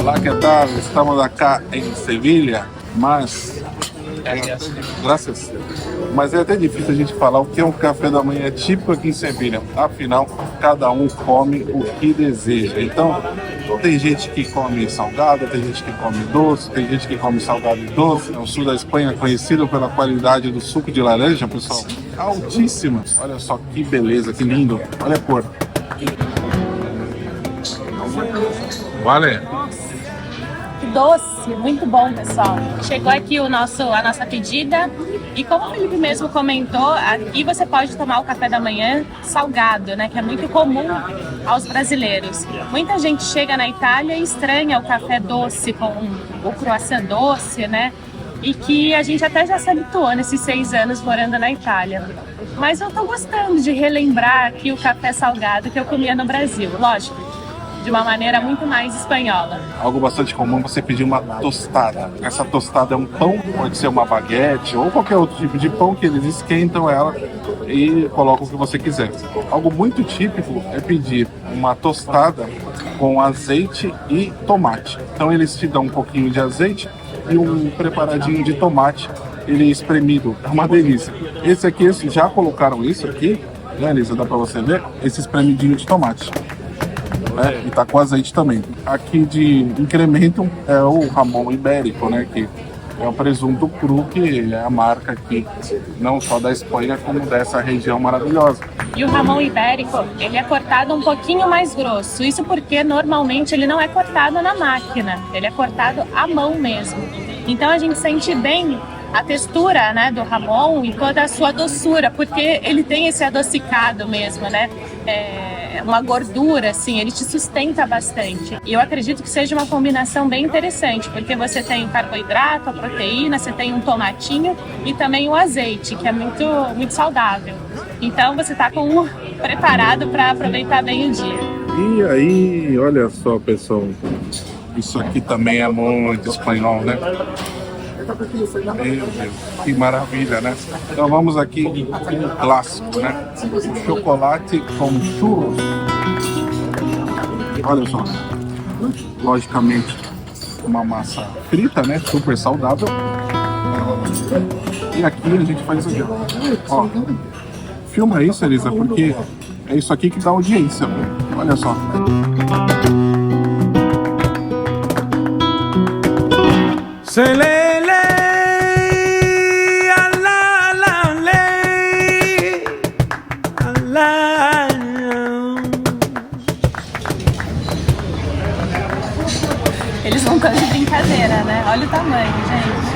Olá, que tal? Estamos acá em Sevilha, mas graças. Mas é até difícil a gente falar o que é um café da manhã típico aqui em Sevilha. Afinal, cada um come o que deseja. Então, tem gente que come salgado, tem gente que come doce, tem gente que come salgado e doce. O sul da Espanha é conhecido pela qualidade do suco de laranja, pessoal. Altíssima. Olha só que beleza, que lindo. Olha a cor. Vale. Que doce, muito bom, pessoal. Chegou aqui a nossa pedida e como o Felipe mesmo comentou, aqui você pode tomar o café da manhã salgado, né? Que é muito comum aos brasileiros. Muita gente chega na Itália e estranha o café doce com o croissant doce, né? E que a gente até já se habituou nesses 6 anos morando na Itália. Mas eu tô gostando de relembrar aqui o café salgado que eu comia no Brasil, lógico, de uma maneira muito mais espanhola. Algo bastante comum você pedir uma tostada. Essa tostada é um pão, pode ser uma baguete ou qualquer outro tipo de pão que eles esquentam ela e colocam o que você quiser. Algo muito típico é pedir uma tostada com azeite e tomate. Então eles te dão um pouquinho de azeite e um preparadinho de tomate, ele é espremido. É uma delícia. Esse aqui, eles já colocaram isso aqui, né, Elisa? Dá pra você ver? Esse espremidinho de tomate. E tá com azeite também. Aqui de incremento é o Jamón Ibérico, né? Que é o presunto cru, que é a marca aqui, não só da Espanha, como dessa região maravilhosa. E o Jamón Ibérico, ele é cortado um pouquinho mais grosso. Isso porque normalmente ele não é cortado na máquina, ele é cortado à mão mesmo. Então a gente sente bem a textura, né, do Jamón e toda a sua doçura, porque ele tem esse adocicado mesmo, né? Uma gordura, assim, ele te sustenta bastante. E eu acredito que seja uma combinação bem interessante, porque você tem carboidrato, a proteína, você tem um tomatinho e também o azeite, que é muito, muito saudável. Então você está preparado para aproveitar bem o dia. E aí, olha só, pessoal, isso aqui também é muito espanhol, né? Meu Deus, que maravilha, né? Então vamos aqui um clássico, né? O chocolate com churros. Olha só, logicamente uma massa frita, né? Super saudável. E aqui a gente faz isso aqui, ó. Filma isso, Elisa, porque é isso aqui que dá audiência. Olha só. Eles vão estão de brincadeira, né? Olha o tamanho, gente.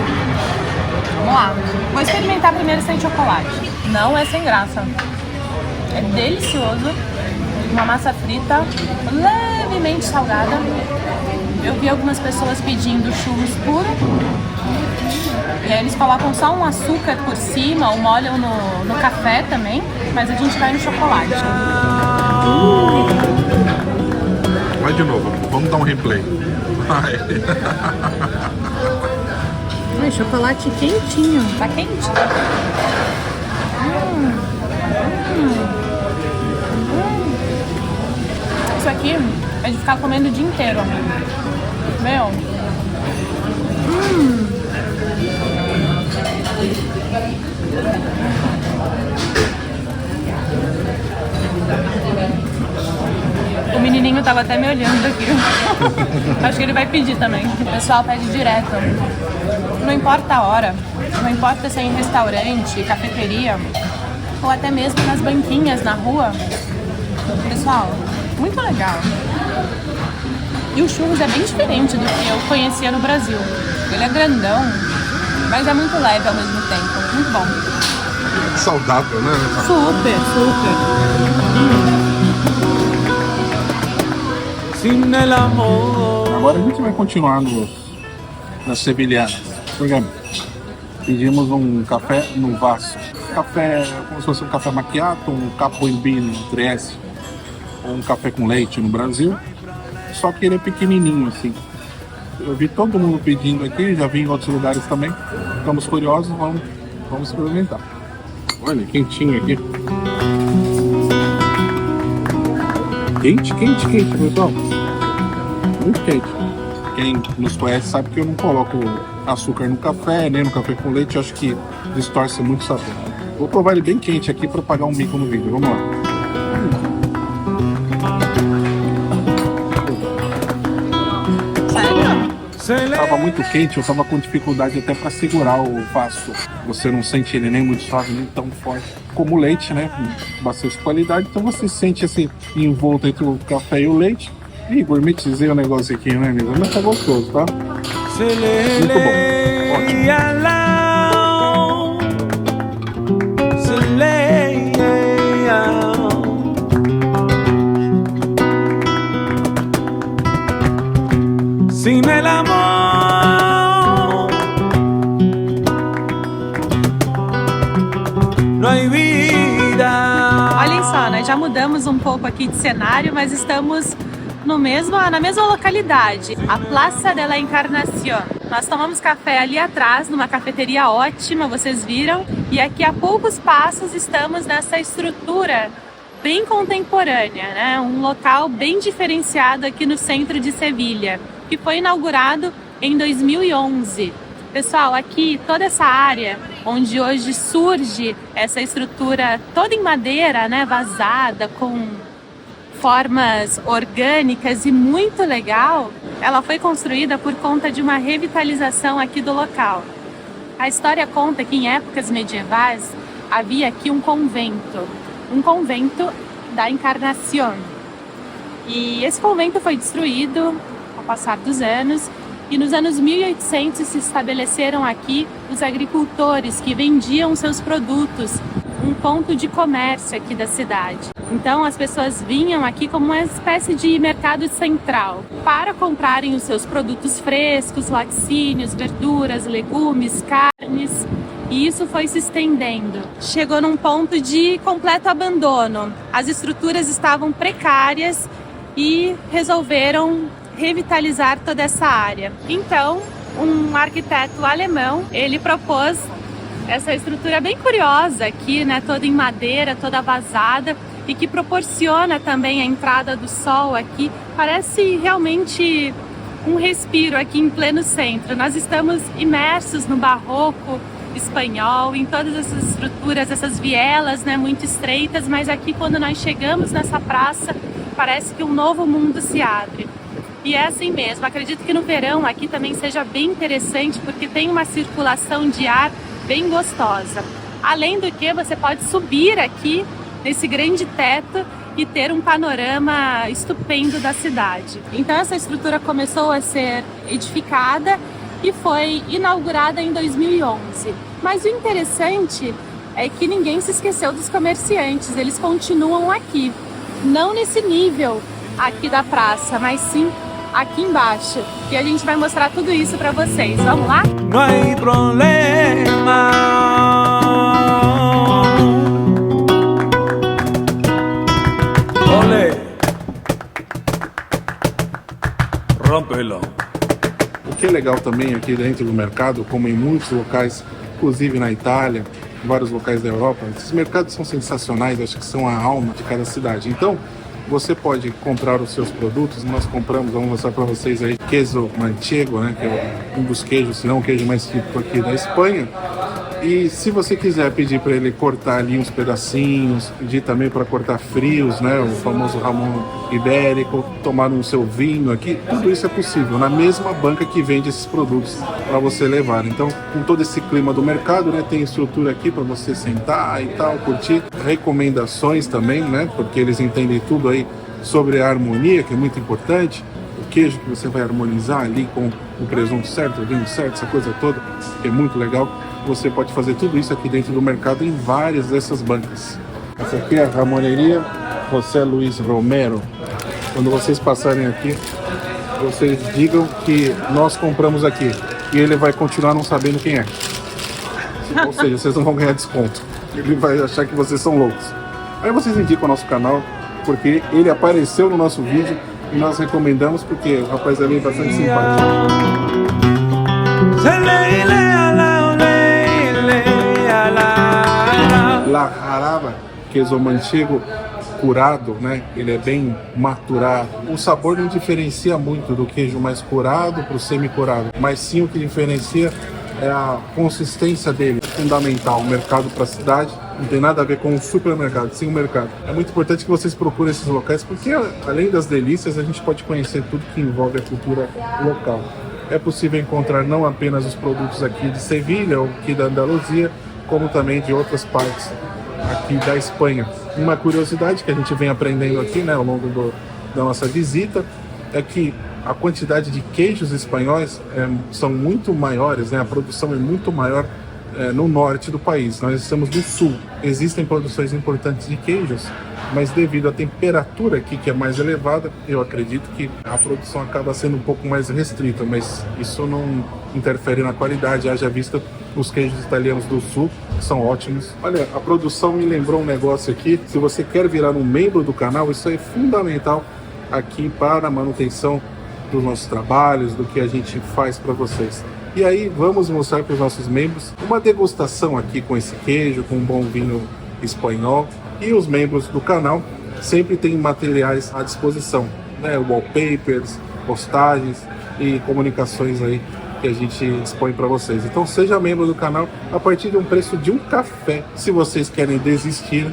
Vamos lá. Vou experimentar primeiro sem chocolate. Não é sem graça. É delicioso. Uma massa frita levemente salgada. Eu vi algumas pessoas pedindo churros puro. E aí eles colocam só um açúcar por cima ou molham no café também. Mas a gente vai no chocolate. Vai de novo. Vamos dar um replay. Ai, chocolate quentinho. Tá quente? Isso aqui é de ficar comendo o dia inteiro. Meu. O menininho tava até me olhando aqui. Acho que ele vai pedir também. O pessoal pede direto. Não importa a hora, não importa se é em restaurante, cafeteria ou até mesmo nas banquinhas na rua. Pessoal, muito legal. E o churros é bem diferente do que eu conhecia no Brasil. Ele é grandão, mas é muito leve ao mesmo tempo. Muito bom. Saudável, né? Super, super. Agora a gente vai continuar nas sevilhanas. Pedimos um café no vaso. Café, como se fosse um café macchiato, um capo in bean no Trieste, ou um café com leite no Brasil. Só que ele é pequenininho assim. Eu vi todo mundo pedindo aqui, já vi em outros lugares também. Estamos curiosos, vamos experimentar. Olha, quentinho aqui. Quente, pessoal. Muito quente. Quem nos conhece sabe que eu não coloco açúcar no café, nem no café com leite. Eu acho que distorce muito o sabor. Vou provar ele bem quente aqui para pagar um mico no vídeo. Vamos lá. Tava muito quente, eu tava com dificuldade até para segurar o pasto. Você não sente ele nem muito suave, nem tão forte como o leite, né? Com bastante qualidade. Então você sente assim, envolto entre o café e o leite. Ih, gourmetizei o negócio aqui, né, amigo? Mas tá gostoso, tá? Muito bom. Ótimo. Sin el amor no hay vida. Olhem só, nós já mudamos um pouco aqui de cenário, mas estamos na mesma localidade, a Plaza de la Encarnación. Nós tomamos café ali atrás, numa cafeteria ótima, vocês viram, e aqui a poucos passos estamos nessa estrutura bem contemporânea, né? Um local bem diferenciado aqui no centro de Sevilha, que foi inaugurado em 2011. Pessoal, aqui toda essa área onde hoje surge essa estrutura toda em madeira, né, vazada, com formas orgânicas e muito legal, ela foi construída por conta de uma revitalização aqui do local. A história conta que em épocas medievais havia aqui um convento da Encarnación. E esse convento foi destruído ao passar dos anos, e nos anos 1800 se estabeleceram aqui os agricultores que vendiam seus produtos, um ponto de comércio aqui da cidade. Então as pessoas vinham aqui como uma espécie de mercado central para comprarem os seus produtos frescos, laticínios, verduras, legumes, carnes, e isso foi se estendendo. Chegou num ponto de completo abandono. As estruturas estavam precárias e resolveram revitalizar toda essa área. Então, um arquiteto alemão, ele propôs essa estrutura bem curiosa aqui, né, toda em madeira, toda vazada, e que proporciona também a entrada do sol aqui. Parece realmente um respiro aqui em pleno centro. Nós estamos imersos no barroco espanhol, em todas essas estruturas, essas vielas, né, muito estreitas, mas aqui quando nós chegamos nessa praça, parece que um novo mundo se abre. E é assim mesmo, acredito que no verão aqui também seja bem interessante, porque tem uma circulação de ar bem gostosa. Além do que, você pode subir aqui nesse grande teto e ter um panorama estupendo da cidade. Então essa estrutura começou a ser edificada e foi inaugurada em 2011. Mas o interessante é que ninguém se esqueceu dos comerciantes, eles continuam aqui. Não nesse nível aqui da praça, mas sim aqui embaixo. E a gente vai mostrar tudo isso para vocês. Vamos lá? No hay problema. Ole. Rompelo. O que é legal também aqui dentro do mercado, como em muitos locais, inclusive na Itália, em vários locais da Europa, esses mercados são sensacionais, acho que são a alma de cada cidade. Então, você pode comprar os seus produtos. Nós compramos, vamos mostrar para vocês aí, queijo manchego, né, que é um dos queijos, se não o queijo mais típico aqui da Espanha. E se você quiser pedir para ele cortar ali uns pedacinhos, pedir também para cortar frios, né, o famoso Ramon ibérico, tomar um seu vinho aqui, tudo isso é possível na mesma banca que vende esses produtos para você levar. Então, com todo esse clima do mercado, né, tem estrutura aqui para você sentar e tal, curtir. Recomendações também, né, porque eles entendem tudo aí sobre a harmonia, que é muito importante. O queijo que você vai harmonizar ali com o presunto certo, o vinho certo, essa coisa toda, que é muito legal. Você pode fazer tudo isso aqui dentro do mercado em várias dessas bancas. Essa aqui é a Ramoneria José Luis Romero. Quando vocês passarem aqui, vocês digam que nós compramos aqui e ele vai continuar não sabendo quem é. Ou seja, vocês não vão ganhar desconto. Ele vai achar que vocês são loucos. Aí vocês indicam o nosso canal, porque ele apareceu no nosso vídeo e nós recomendamos, porque o rapaz ali é bastante simpático. La Jaraba, queijo manchego curado, né? Ele é bem maturado. O sabor não diferencia muito do queijo mais curado para o semi-curado, mas sim o que diferencia é a consistência dele. É fundamental. O mercado para a cidade não tem nada a ver com o supermercado, sim o mercado. É muito importante que vocês procurem esses locais, porque além das delícias, a gente pode conhecer tudo que envolve a cultura local. É possível encontrar não apenas os produtos aqui de Sevilha ou aqui da Andaluzia, como também de outras partes aqui da Espanha. Uma curiosidade que a gente vem aprendendo aqui, né, ao longo da nossa visita, é que a quantidade de queijos espanhóis são muito maiores, né? A produção é muito maior no norte do país. Nós estamos no sul. Existem produções importantes de queijos, mas devido à temperatura aqui, que é mais elevada, eu acredito que a produção acaba sendo um pouco mais restrita, mas isso não interfere na qualidade, haja vista os queijos italianos do sul, que são ótimos. Olha, a produção me lembrou um negócio aqui. Se você quer virar um membro do canal, isso é fundamental aqui para a manutenção dos nossos trabalhos, do que a gente faz para vocês. E aí vamos mostrar para os nossos membros uma degustação aqui com esse queijo, com um bom vinho espanhol. E os membros do canal sempre têm materiais à disposição, né? Wallpapers, postagens e comunicações aí que a gente expõe para vocês. Então seja membro do canal a partir de um preço de um café. Se vocês querem desistir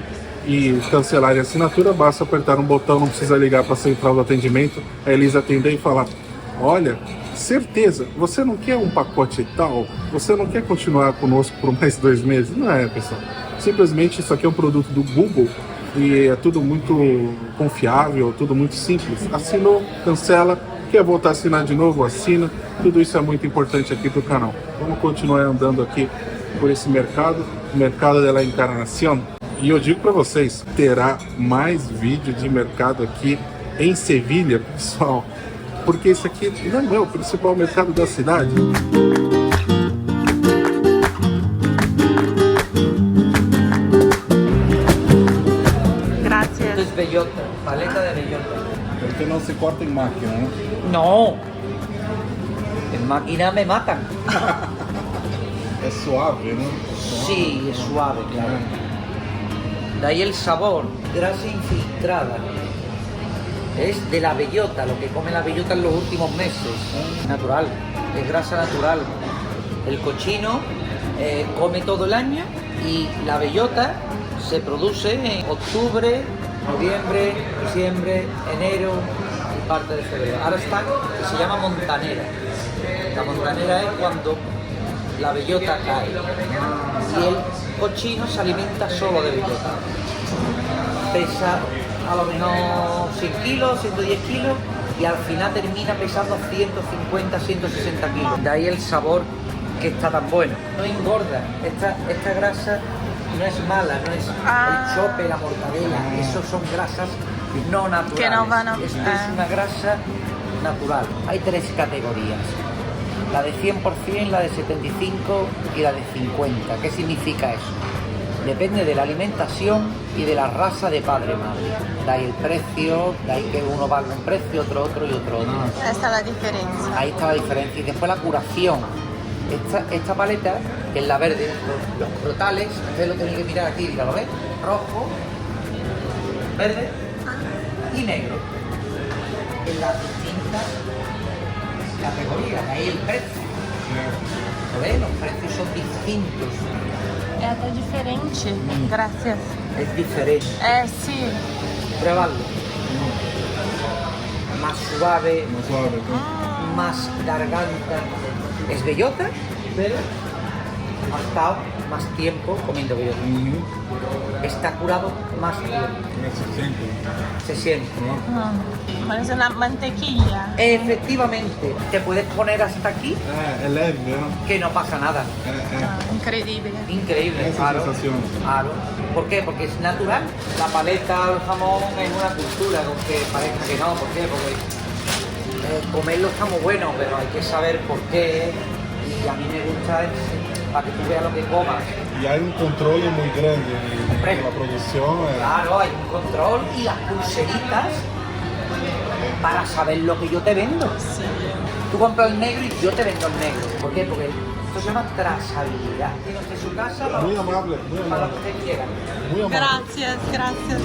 e cancelar a assinatura, basta apertar um botão, não precisa ligar para a central do atendimento, a Elisa atender e falar: olha, certeza, você não quer um pacote tal? Você não quer continuar conosco por mais 2 meses? Não é, pessoal. Simplesmente isso aqui é um produto do Google e é tudo muito confiável, tudo muito simples. Assinou, cancela, quer voltar a assinar de novo, assina. Tudo isso é muito importante aqui para o canal. Vamos continuar andando aqui por esse mercado, o mercado de la Encarnación. E eu digo para vocês, terá mais vídeo de mercado aqui em Sevilha, pessoal, porque esse aqui não é o principal mercado da cidade. Gracias. Esto es bellota, paleta de bellota. Porque não se corta em máquina, né? No, en máquina me matan. É suave, né? Sí, es suave, claro. De ahí el sabor, grasa infiltrada. Es de la bellota, lo que come la bellota en los últimos meses. Natural, es grasa natural. El cochino come todo el año y la bellota se produce en octubre, noviembre, diciembre, enero y parte de febrero. Ahora está, se llama montanera. La montanera es cuando la bellota cae. Y el cochino se alimenta solo de bellota. Pesa a lo menos 100 kilos, 110 kilos y al final termina pesando 150, 160 kilos. De ahí el sabor que está tan bueno. No engorda, esta grasa no es mala, no es el chope, la mortadela, esos son grasas no naturales. Que no van a... Esto es una grasa natural. Hay 3 categorías. La de 100%, la de 75 y la de 50. ¿Qué significa eso? Depende de la alimentación y de la raza de padre-madre. De ahí el precio, de ahí que uno valga un precio, otro y otro. Esta es la diferencia. Ahí está la diferencia. Y después la curación. Esta paleta, que es la verde, los crotales, ustedes lo tienen que mirar aquí, ¿lo ven? Rojo, verde y negro. En las distintas categorías, de ahí el precio. ¿Lo ven? Los precios son distintos. É até diferente. Gracias. Es diferente. Sí. Pruébalo. Más suave, Mais suave. más garganta. Es bellota, pero ha estado más tiempo comiendo bellota. Está curado más tiempo. Se siente, ¿no? Parece una mantequilla. Efectivamente, te puedes poner hasta aquí É leve, né? que no pasa nada. Increíble. Increíble, Esa claro. sensación. Claro. ¿Por qué? Porque es natural. La paleta o el jamón es una cultura, aunque parezca que no. ¿Por qué? Porque comerlo está muy bueno, pero hay que saber por qué. Y a mí me gusta para que tú veas lo que comas. E há um controle muito grande na produção. Claro, hay un control y las pulseritas para saber lo que yo te vendo. Tú compras el negro y yo te vendo el negro. ¿Por qué? Porque esto Esto se llama trazabilidad. Tiene usted su casa para, Muy amable, muy para amable. lo que usted quiera. Muy amable. Gracias, gracias.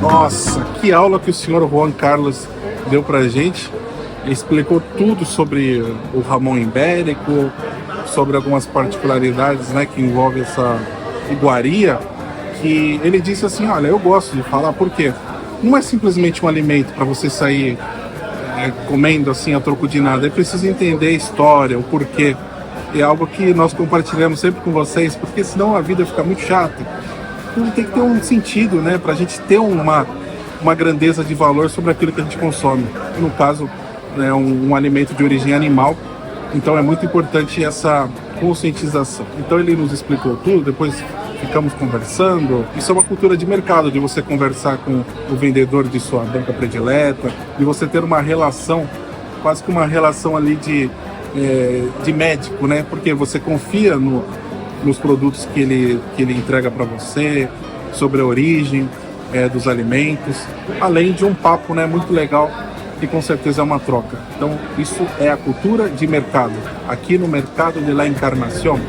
Nossa, que aula que o senhor Juan Carlos deu pra gente. Ele explicou tudo sobre o Ramon Ibérico, sobre algumas particularidades, né, que envolve essa iguaria, que ele disse assim, olha, eu gosto de falar porque não é simplesmente um alimento para você sair comendo assim a troco de nada, é preciso entender a história, o porquê. É algo que nós compartilhamos sempre com vocês, porque senão a vida fica muito chata. Então tem que ter um sentido, né, pra gente ter uma grandeza de valor sobre aquilo que a gente consome. No caso, né, um alimento de origem animal, então é muito importante essa conscientização. Então ele nos explicou tudo, depois ficamos conversando. Isso é uma cultura de mercado, de você conversar com o vendedor de sua banca predileta, de você ter uma relação, quase que uma relação ali de médico, né? Porque você confia nos produtos que ele entrega para você, sobre a origem dos alimentos, além de um papo, né, muito legal, que com certeza é uma troca. Então isso é a cultura de mercado, aqui no Mercado de la Encarnación.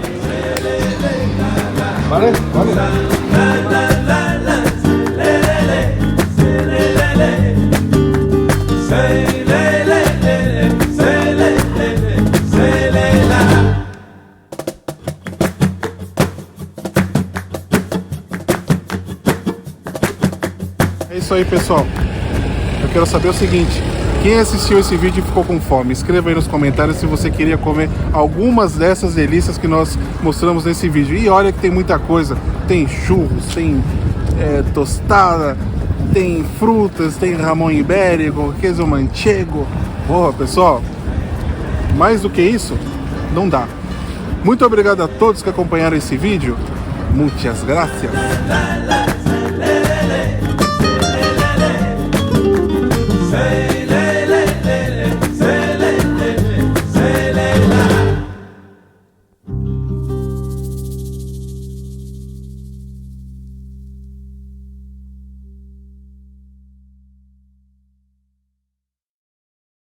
Vale, vale. É isso aí, pessoal. Eu quero saber o seguinte: quem assistiu esse vídeo e ficou com fome, escreva aí nos comentários se você queria comer algumas dessas delícias que nós mostramos nesse vídeo. E olha que tem muita coisa. Tem churros, tem tostada, tem frutas, tem Ramon Ibérico, queso manchego. Porra, pessoal, mais do que isso, não dá. Muito obrigado a todos que acompanharam esse vídeo. Muchas gracias.